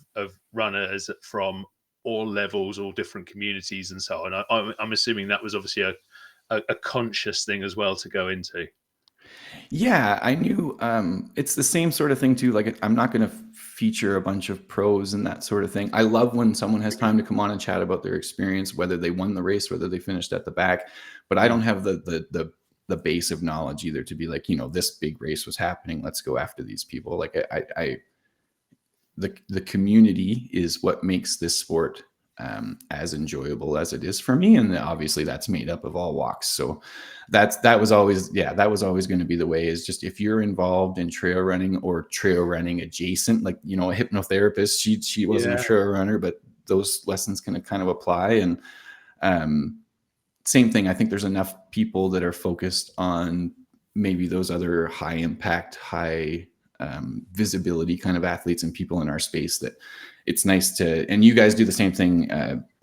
runners from all levels, all different communities, and so on. I'm assuming that was obviously a conscious thing as well to go into. Yeah, I knew it's the same sort of thing too. Like I'm not going to feature a bunch of pros and that sort of thing. I love when someone has time to come on and chat about their experience, whether they won the race, whether they finished at the back. But I don't have the base of knowledge either to be like, this big race was happening. Let's go after these people. Like the community is what makes this sport as enjoyable as it is for me, and obviously that's made up of all walks. So that was always going to be the way, is just if you're involved in trail running or trail running adjacent, like a hypnotherapist, she wasn't a Yeah, trail runner, but those lessons can kind of apply. And same thing, I think there's enough people that are focused on maybe those other high impact, high visibility kind of athletes and people in our space that it's nice to, and you guys do the same thing,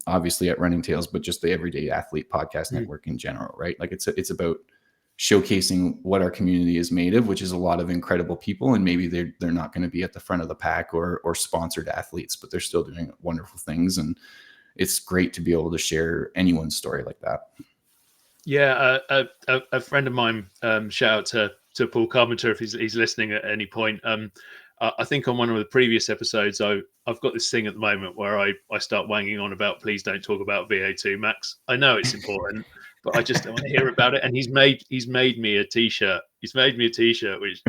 obviously at Running Tales, but just the Everyday Athlete Podcast Network in general, right? Like it's about showcasing what our community is made of, which is a lot of incredible people. And maybe they're not going to be at the front of the pack or sponsored athletes, but they're still doing wonderful things. And it's great to be able to share anyone's story like that. yeah. A friend of mine, shout out to Paul Carpenter if he's listening at any point. I think on one of the previous episodes, I've got this thing at the moment where I start wanging on about please don't talk about VO2 max. I know it's important, but I just don't want to hear about it. And he's made me a t-shirt. He's made me a t-shirt which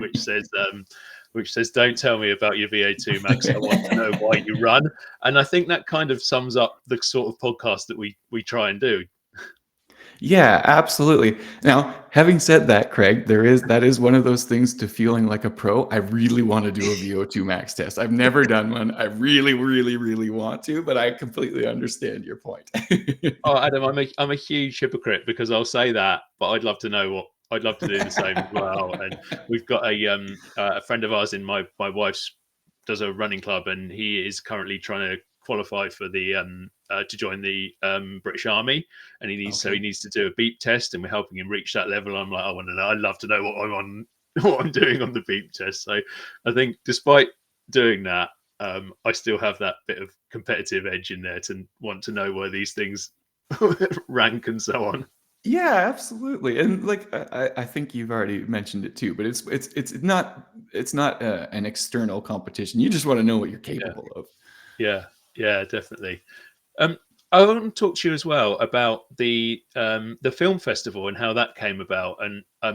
says don't tell me about your VO2 max. I want to know why you run. And I think that kind of sums up the sort of podcast that we try and do. Yeah, absolutely. Now, having said that, Craig, that is one of those things to feeling like a pro. I really want to do a VO2 max test. I've never done one. I really, really, really want to, but I completely understand your point. Oh, Adam, I'm a huge hypocrite because I'll say that, but I'd love to do the same as well. And we've got a friend of ours in my wife's does a running club, and he is currently trying to qualify for the to join the British Army, and he needs to do a beep test, and we're helping him reach that level. I'm like, I want to know. I'd love to know what I'm on, what I'm doing on the beep test. So I think despite doing that, I still have that bit of competitive edge in there to want to know where these things rank and so on. Yeah, absolutely. And like I think you've already mentioned it too, but it's not an external competition. You just want to know what you're capable of. Yeah, definitely. I want to talk to you as well about the film festival and how that came about. And I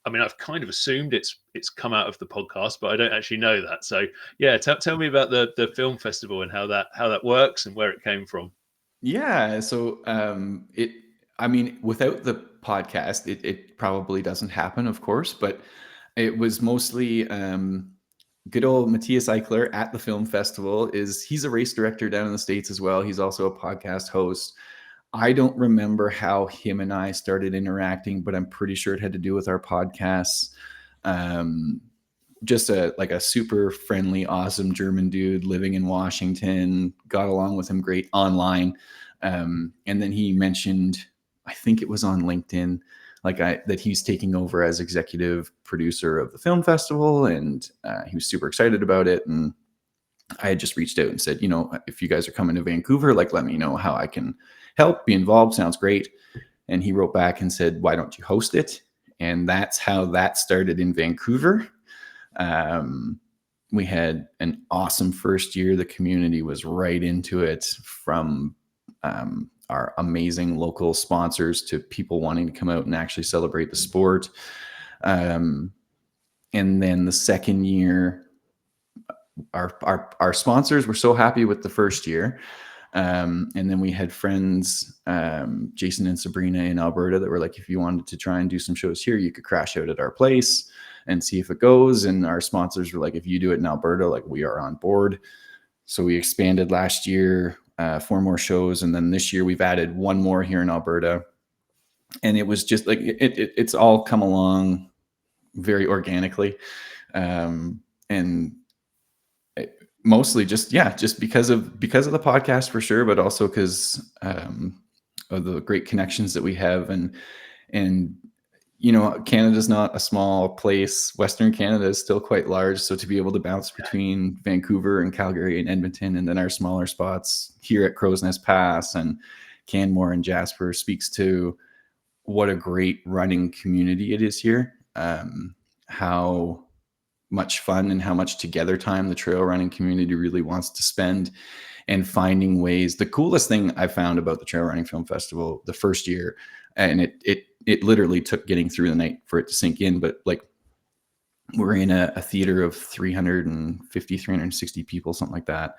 mean, I've kind of assumed it's come out of the podcast, but I don't actually know that. So yeah, tell me about the film festival and how that works and where it came from. Yeah. So I mean, without the podcast, it probably doesn't happen, of course, but it was mostly good old Matthias Eichler at the film festival. He's a race director down in the States as well. He's also a podcast host. I don't remember how him and I started interacting, but I'm pretty sure it had to do with our podcasts. Just a super friendly, awesome German dude living in Washington. Got along with him great online. And then he mentioned, I think it was on LinkedIn, that he's taking over as executive producer of the film festival, and he was super excited about it. And I had just reached out and said, if you guys are coming to Vancouver, let me know how I can help, be involved. Sounds great. And he wrote back and said, why don't you host it? And that's how that started in Vancouver. We had an awesome first year. The community was right into it, from our amazing local sponsors to people wanting to come out and actually celebrate the sport. And then the second year, our sponsors were so happy with the first year. And then we had friends, Jason and Sabrina in Alberta, that were like, if you wanted to try and do some shows here, you could crash out at our place and see if it goes. And our sponsors were like, if you do it in Alberta, we are on board. So we expanded last year. 4 more shows, and then this year we've added one more here in Alberta. And it was just like it's all come along very organically, and mostly just because of the podcast for sure, but also because of the great connections that we have, and Canada's not a small place. Western Canada is still quite large, so to be able to bounce between Vancouver and Calgary and Edmonton, and then our smaller spots here at Crow's Nest Pass and Canmore and Jasper speaks to what a great running community it is here. How much fun and how much together time the trail running community really wants to spend, and finding ways. The coolest thing I found about the Trail Running Film Festival the first year, and it literally took getting through the night for it to sink in, but like we're in a theater of 350, 360 people, something like that.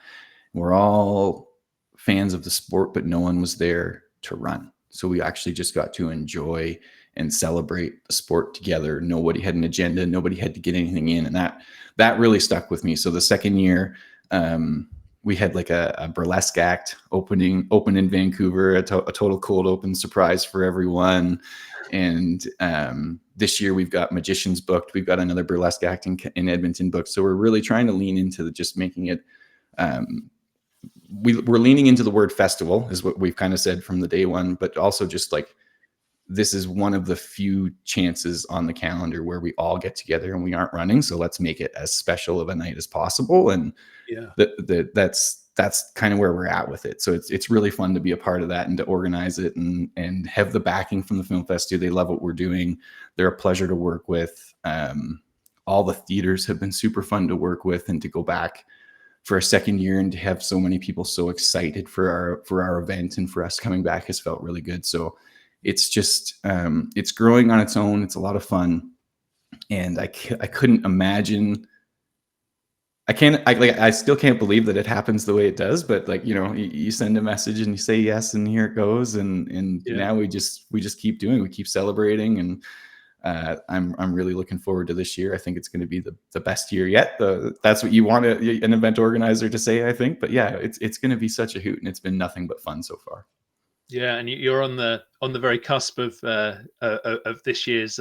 We're all fans of the sport, but no one was there to run. So we actually just got to enjoy and celebrate the sport together. Nobody had an agenda. Nobody had to get anything in. And that really stuck with me. So the second year, we had like a burlesque act open in Vancouver, a total cold open surprise for everyone. And this year we've got magicians booked. We've got another burlesque act in Edmonton booked. So we're really trying to lean into just making it, we're leaning into the word festival is what we've kind of said from the day one, but also just like, this is one of the few chances on the calendar where we all get together and we aren't running. So let's make it as special of a night as possible. And that's kind of where we're at with it. So it's really fun to be a part of that and to organize it and have the backing from the Film Festival. They love what we're doing. They're a pleasure to work with. All the theaters have been super fun to work with, and to go back for a second year and to have so many people so excited for our event and for us coming back has felt really good. So it's just, it's growing on its own. It's a lot of fun. And I couldn't imagine, I still can't believe that it happens the way it does, but like, you send a message and you say yes, and here it goes. And now we just keep doing, we keep celebrating. And I'm really looking forward to this year. I think it's going to be the best year yet. That's what you want an event organizer to say, I think. But yeah, it's going to be such a hoot, and it's been nothing but fun so far. Yeah, and you're on the very cusp of this year's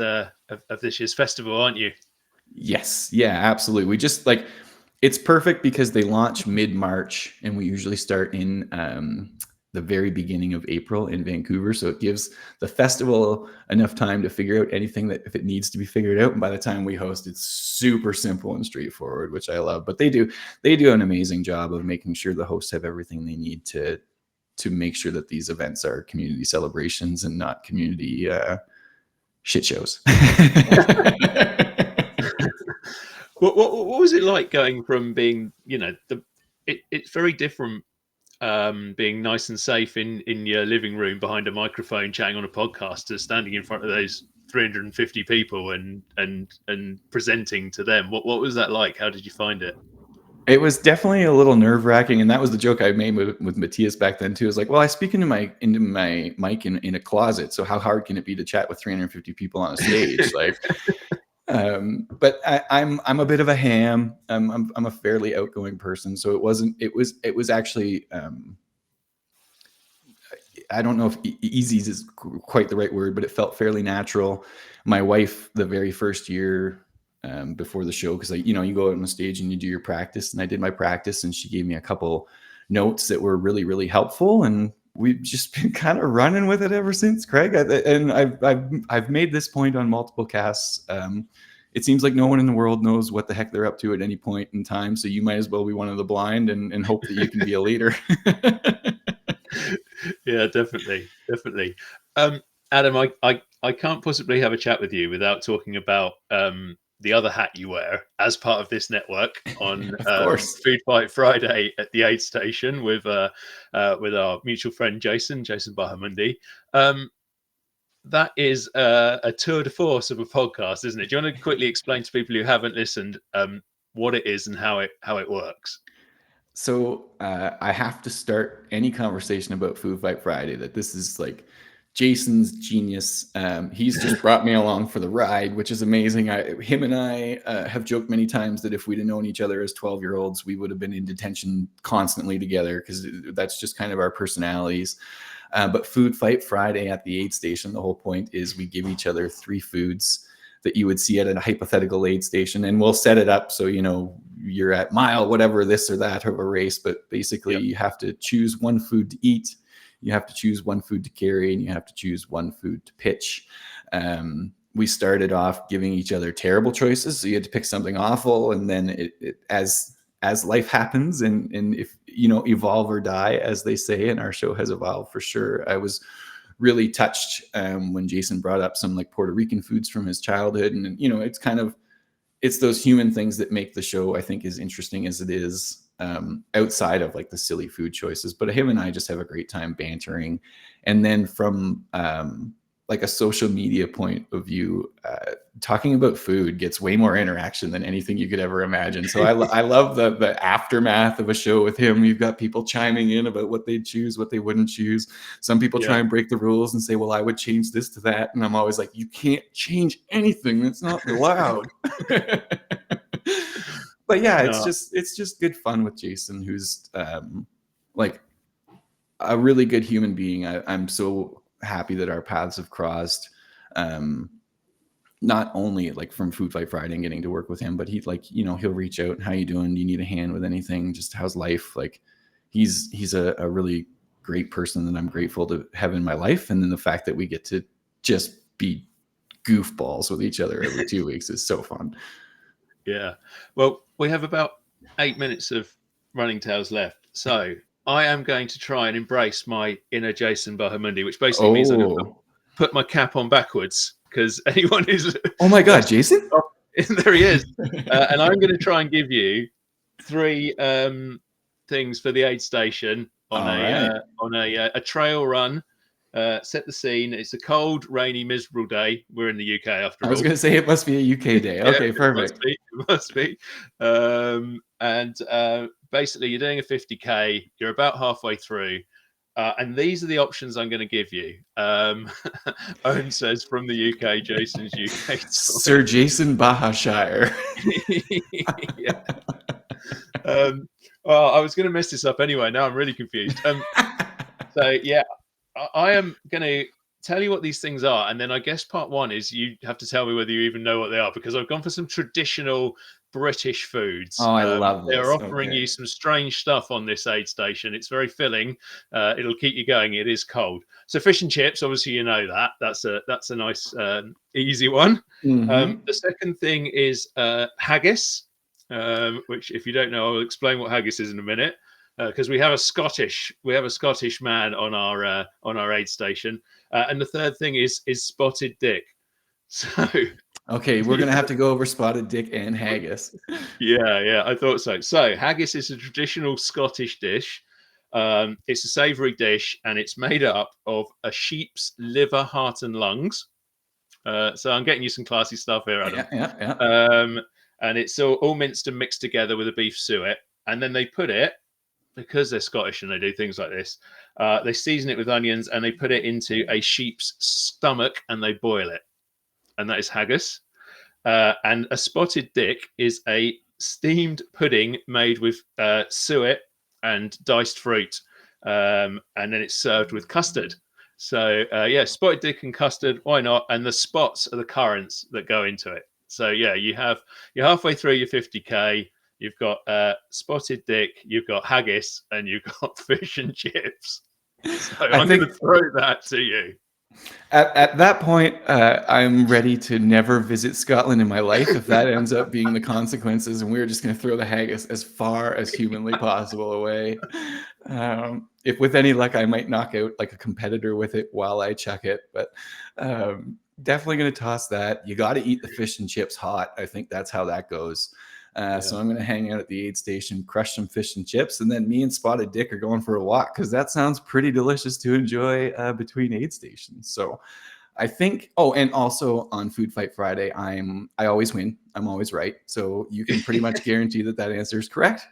festival, aren't you? Yes, yeah, absolutely. We just like, it's perfect because they launch mid-March, and we usually start in the very beginning of April in Vancouver. So it gives the festival enough time to figure out anything that if it needs to be figured out. And by the time we host, it's super simple and straightforward, which I love. But they do an amazing job of making sure the hosts have everything they need to make sure that these events are community celebrations and not community shit shows. What was it like going from being, it's very different being nice and safe in your living room behind a microphone chatting on a podcast to standing in front of those 350 people and presenting to them. What was that like? How did you find it? It was definitely a little nerve-wracking, and that was the joke I made with Matthias back then too. It was like, well, I speak into my mic in a closet, so how hard can it be to chat with 350 people on a stage? Like, but I'm a bit of a ham. I'm a fairly outgoing person, so it was actually I don't know if easy is quite the right word, but it felt fairly natural. My wife, the very first year before the show, because you go out on the stage and you do your practice, and I did my practice, and she gave me a couple notes that were really, really helpful, and we've just been kind of running with it ever since, Craig. And I've made this point on multiple casts. It seems like no one in the world knows what the heck they're up to at any point in time, so you might as well be one of the blind and hope that you can be a leader. Yeah, definitely. Adam, I can't possibly have a chat with you without talking about the other hat you wear as part of this network on Of course. Food Fight Friday at the aid station with our mutual friend Jason Bahamundi. That is a tour de force of a podcast, isn't it? Do you want to quickly explain to people who haven't listened what it is and how it works? So I have to start any conversation about Food Fight Friday that this is like Jason's genius. He's just brought me along for the ride, which is amazing. Him and I have joked many times that if we'd have known each other as 12-year-olds, we would have been in detention constantly together, because that's just kind of our personalities. But Food Fight Friday at the aid station, the whole point is we give each other 3 foods that you would see at a hypothetical aid station, and we'll set it up so you're at mile whatever this or that of a race, but basically you have to choose one food to eat, you have to choose one food to carry, and you have to choose one food to pitch. We started off giving each other terrible choices, so you had to pick something awful, and then as life happens, and if evolve or die, as they say, and our show has evolved for sure. I was really touched when Jason brought up some like Puerto Rican foods from his childhood, and it's those human things that make the show, I think, as interesting as it is, outside of like the silly food choices. But him and I just have a great time bantering. And then from like a social media point of view, talking about food gets way more interaction than anything you could ever imagine. So I love the aftermath of a show with him. You've got people chiming in about what they'd choose, what they wouldn't choose. Some people try and break the rules and say, well, I would change this to that. And I'm always like, you can't change anything. That's not allowed. But yeah, it's just good fun with Jason, who's like a really good human being. I'm so happy that our paths have crossed, not only like from Food Fight Friday and getting to work with him, but he'll reach out, how you doing, do you need a hand with anything, just how's life. Like he's a really great person that I'm grateful to have in my life. And then the fact that we get to just be goofballs with each other every 2 weeks is so fun. Yeah, well, we have about 8 minutes of Running Tales left, so I am going to try and embrace my inner Jason Bahamundi, which basically means I'm going to put my cap on backwards, because anyone who's... Oh my God, Jason? There he is. And I'm going to try and give you 3 things for the aid station on a trail run. Set the scene. It's a cold, rainy, miserable day. We're in the UK after all. I was going to say it must be a UK day. Okay, yeah, perfect. It must be. Basically, you're doing a 50K. You're about halfway through. And these are the options I'm going to give you. Owen says from the UK, Jason's UK. Sir Jason Bahashire. Yeah. Well, I was going to mess this up anyway. Now I'm really confused. So, yeah, I am going to tell you what these things are. And then I guess part 1 is you have to tell me whether you even know what they are, because I've gone for some traditional British foods. Oh, I love this. They're offering you some strange stuff on this aid station. It's very filling. It'll keep you going. It is cold. So fish and chips, obviously, you know that. That's a nice, easy one. Mm-hmm. The second thing is haggis, which, if you don't know, I'll explain what haggis is in a minute. Because we have a Scottish man on our aid station, and the third thing is spotted dick. So okay, we're gonna have to go over spotted dick and haggis. Yeah, I thought so. So haggis is a traditional Scottish dish. It's a savoury dish, and it's made up of a sheep's liver, heart, and lungs. So I'm getting you some classy stuff here, Adam. Yeah. And it's all minced and mixed together with a beef suet, and then they put it, because they're Scottish and they do things like this, they season it with onions and they put it into a sheep's stomach and they boil it. And that is haggis. And a spotted dick is a steamed pudding made with suet and diced fruit. And then it's served with custard. So, spotted dick and custard, why not? And the spots are the currants that go into it. So, yeah, you're halfway through your 50K. You've got spotted dick, you've got haggis, and you've got fish and chips. So I'm going to throw that to you. At that point, I'm ready to never visit Scotland in my life if that ends up being the consequences, and we're just going to throw the haggis as far as humanly possible away. If with any luck, I might knock out like a competitor with it while I chuck it, but definitely going to toss that. You got to eat the fish and chips hot. I think that's how that goes. So I'm going to hang out at the aid station, crush some fish and chips, and then me and Spotted Dick are going for a walk, because that sounds pretty delicious to enjoy between aid stations. So I think, and also on Food Fight Friday, I always win. I'm always right. So you can pretty much guarantee that answer is correct.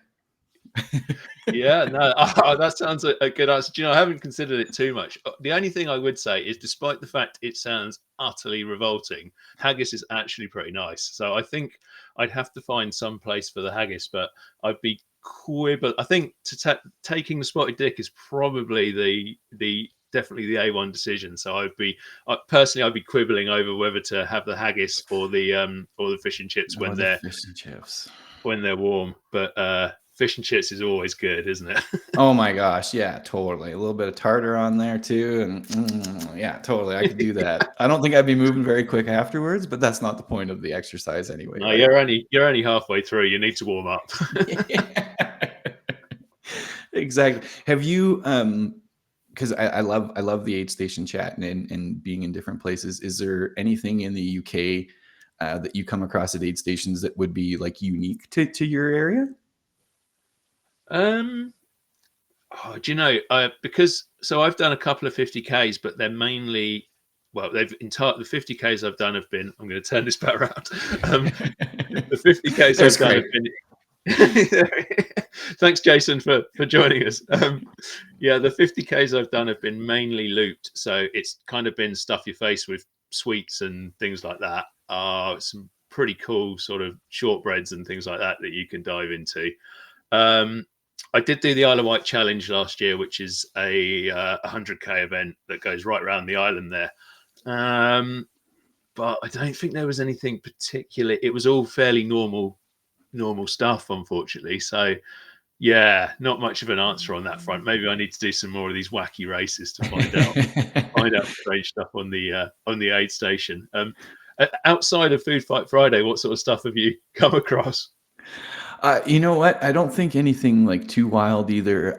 Yeah, no, that sounds a good answer. Do you know, I haven't considered it too much. The only thing I would say is, despite the fact it sounds utterly revolting, haggis is actually pretty nice. So I think I'd have to find some place for the haggis, but I'd be quibble. I think taking the spotted dick is probably the definitely the A1 decision. So personally, I'd be quibbling over whether to have the haggis or the fish and chips Or the fish and chips. when they're warm. But fish and chips is always good, isn't it? Oh my gosh, yeah, totally. A little bit of tartar on there too, and yeah, totally. I could do that. I don't think I'd be moving very quick afterwards, but that's not the point of the exercise anyway, No, right? you're only halfway through. You need to warm up. Exactly. Have you because I love the aid station chat and being in different places. Is there anything in the UK that you come across at aid stations that would be like unique to your area? um, do you know? Because so I've done a couple of 50Ks, but they're mainly they've entire the 50Ks I've done have been. I'm going to turn this back around. The 50Ks There's I've done Craig. have been. Thanks, Jason, for joining us. Yeah, the 50Ks I've done have been mainly looped, so it's kind of been stuff your face with sweets and things like that. Some pretty cool sort of shortbreads and things like that you can dive into. Um, I did do the Isle of Wight Challenge last year, which is a 100K event that goes right around the island there. But I don't think there was anything particular. It was all fairly normal stuff, unfortunately. So yeah, not much of an answer on that front. Maybe I need to do some more of these wacky races to find out strange stuff on the aid station. Outside of Food Fight Friday, what sort of stuff have you come across? You know what? I don't think anything like too wild either.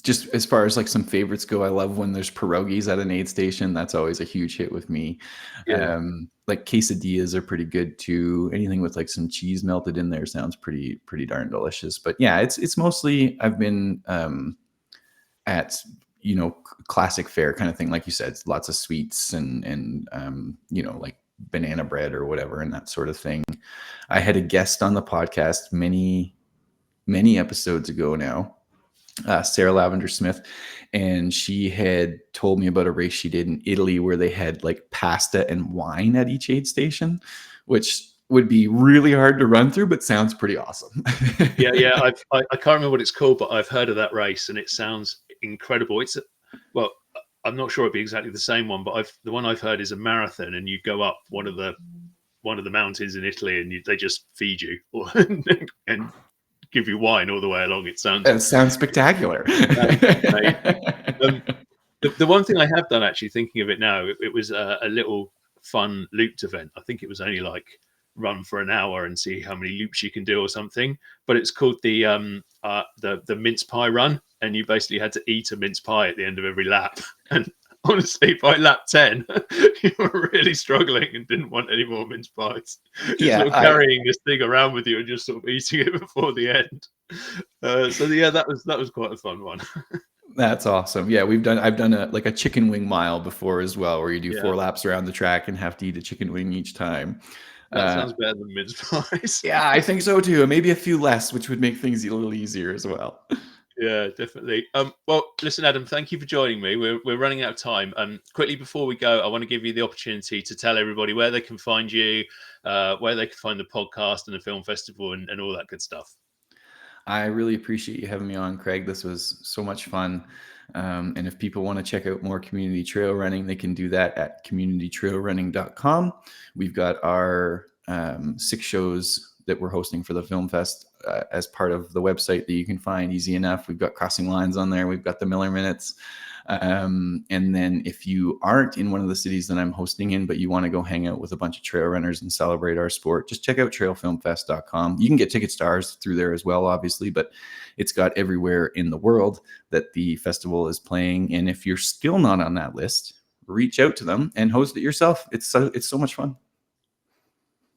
Just as far as like some favorites go, I love when there's pierogies at an aid station. That's always a huge hit with me. Yeah. Like quesadillas are pretty good too. Anything with like some cheese melted in there sounds pretty darn delicious. But yeah, it's mostly I've been at classic fare kind of thing, like you said, lots of sweets and like banana bread or whatever and that sort of thing. I had a guest on the podcast many episodes ago now, Sarah Lavender Smith, and she had told me about a race she did in Italy where they had like pasta and wine at each aid station, which would be really hard to run through, but sounds pretty awesome. Yeah. I can't remember what it's called, but I've heard of that race and it sounds incredible. Well, I'm not sure it'd be exactly the same one, but the one I've heard is a marathon, and you go up one of the mountains in Italy, and they just feed you and give you wine all the way along. It sounds spectacular. The one thing I have done, actually thinking of it now, it was a little fun looped event. I think it was only like run for an hour and see how many loops you can do or something. But it's called the mince pie run, and you basically had to eat a mince pie at the end of every lap. And honestly, by lap 10, you were really struggling and didn't want any more mince pies. You're sort of carrying this thing around with you and just sort of eating it before the end. So yeah, that was quite a fun one. That's awesome. Yeah, I've done a chicken wing mile before as well, where you do 4 laps around the track and have to eat a chicken wing each time. That sounds better than mince pies. Yeah, I think so too. Maybe a few less, which would make things a little easier as well. Yeah, definitely. Well, listen, Adam, thank you for joining me. We're running out of time. Quickly before we go, I want to give you the opportunity to tell everybody where they can find you, where they can find the podcast and the film festival and all that good stuff. I really appreciate you having me on, Craig. This was so much fun. And if people want to check out more community trail running, they can do that at communitytrailrunning.com. We've got our 6 shows that we're hosting for the Film Fest as part of the website that you can find easy enough. We've got Crossing Lines on there. We've got the Miller Minutes. And then if you aren't in one of the cities that I'm hosting in, but you want to go hang out with a bunch of trail runners and celebrate our sport, just check out trailfilmfest.com. You can get ticket stars through there as well, obviously, but it's got everywhere in the world that the festival is playing. And if you're still not on that list, reach out to them and host it yourself. It's so much fun.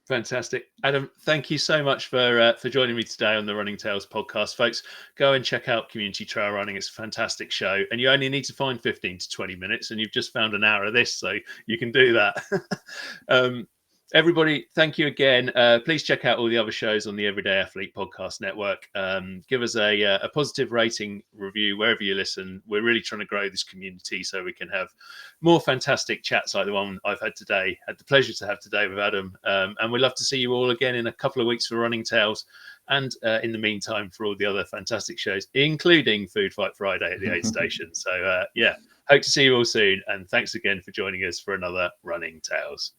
Fantastic. Adam, thank you so much for joining me today on the Running Tales podcast. Folks, go and check out Community Trail Running. It's a fantastic show. And you only need to find 15 to 20 minutes, and you've just found an hour of this, so you can do that. Everybody, thank you again. Please check out all the other shows on the Everyday Athlete Podcast Network. Give us a positive rating review wherever you listen. We're really trying to grow this community so we can have more fantastic chats like the one I've had today. Had the pleasure to have today with Adam. And we'd love to see you all again in a couple of weeks for Running Tales. And in the meantime, for all the other fantastic shows, including Food Fight Friday at the Aid Station. So, yeah, hope to see you all soon. And thanks again for joining us for another Running Tales.